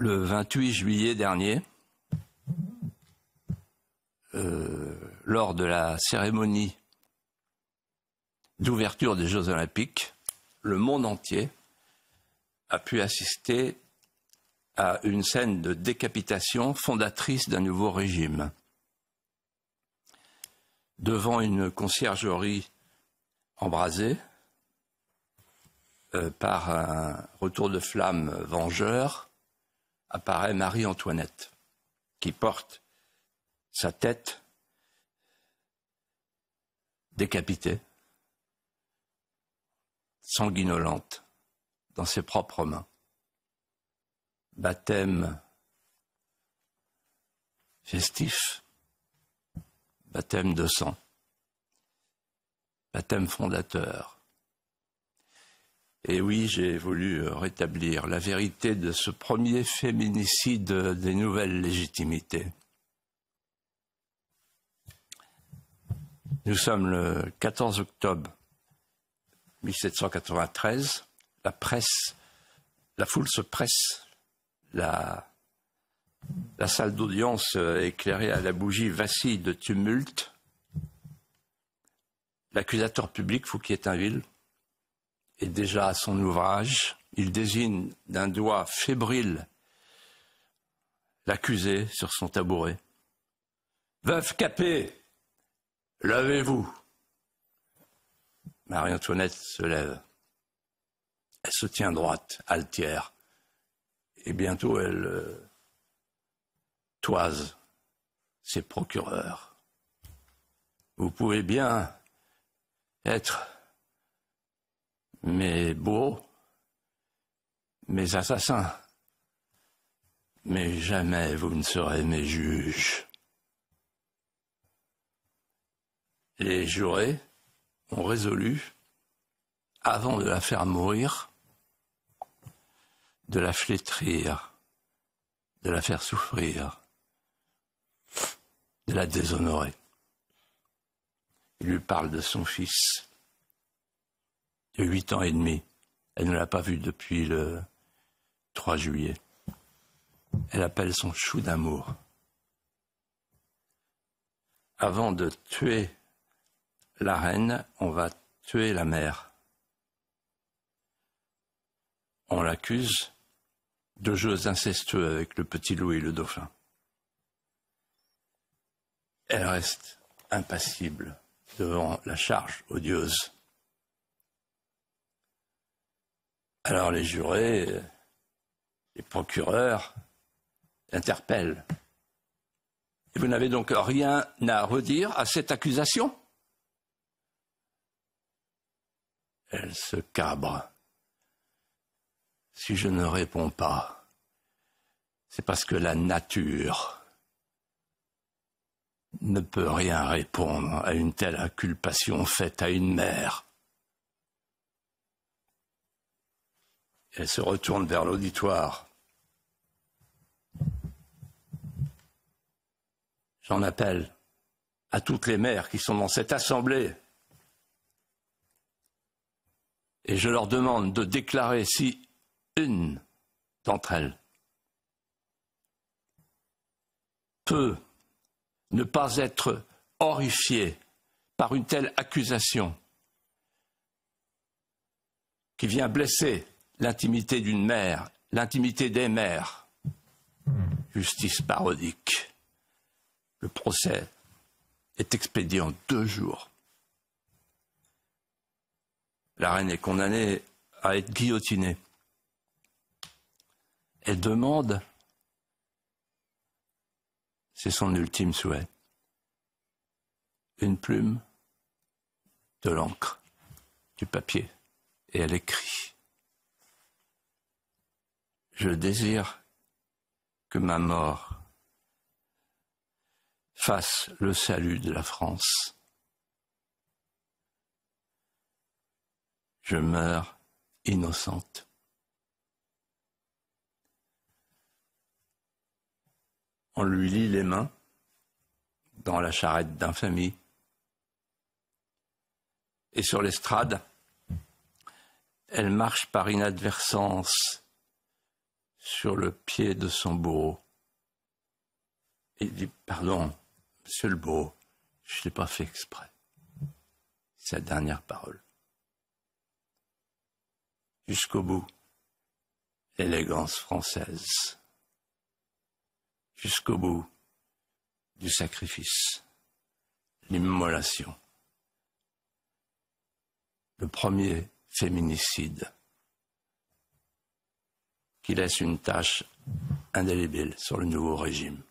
le 28 juillet dernier, lors de la cérémonie d'ouverture des Jeux Olympiques, le monde entier a pu assister à une scène de décapitation fondatrice d'un nouveau régime. Devant une conciergerie embrasée par un retour de flamme vengeur, apparaît Marie-Antoinette, qui porte sa tête décapitée, sanguinolente, dans ses propres mains. Baptême festif, baptême de sang, baptême fondateur. Et oui, j'ai voulu rétablir la vérité de ce premier féminicide des nouvelles légitimités. Nous sommes le 14 octobre 1793, la foule se presse, la salle d'audience éclairée à la bougie vacille de tumulte. L'accusateur public, Fouquier-Tinville, est déjà à son ouvrage. Il désigne d'un doigt fébrile l'accusé sur son tabouret. « Veuve Capet, levez-vous !» Marie-Antoinette se lève. Elle se tient droite, altière. Et bientôt, elle toise ses procureurs. Vous pouvez bien être mes bourreaux, mes assassins, mais jamais vous ne serez mes juges. Les jurés ont résolu, avant de la faire mourir, de la flétrir, de la faire souffrir, de la déshonorer. Il lui parle de son fils, de 8 ans et demi. Elle ne l'a pas vu depuis le 3 juillet. Elle appelle son chou d'amour. Avant de tuer la reine, on va tuer la mère. On l'accuse de jeux incestueux avec le petit Louis le dauphin. Elle reste impassible devant la charge odieuse. Alors les jurés, les procureurs interpellent. Et vous n'avez donc rien à redire à cette accusation ? Elle se cabre. Si je ne réponds pas, c'est parce que la nature ne peut rien répondre à une telle inculpation faite à une mère. Elle se retourne vers l'auditoire. J'en appelle à toutes les mères qui sont dans cette assemblée. Et je leur demande de déclarer si une d'entre elles peut ne pas être horrifiée par une telle accusation qui vient blesser l'intimité d'une mère, l'intimité des mères. Justice parodique. Le procès est expédié en 2 jours. La reine est condamnée à être guillotinée. Elle demande, c'est son ultime souhait, une plume, de l'encre, du papier, et elle écrit. Je désire que ma mort fasse le salut de la France. Je meurs innocente. On lui lie les mains dans la charrette d'infamie. Et sur l'estrade, elle marche par inadvertance sur le pied de son bourreau. Et il dit « Pardon, monsieur le bourreau, je ne l'ai pas fait exprès. » C'est sa dernière parole. Jusqu'au bout, l'élégance française. Jusqu'au bout du sacrifice, l'immolation. Le premier féminicide qui laisse une tache indélébile sur le nouveau régime.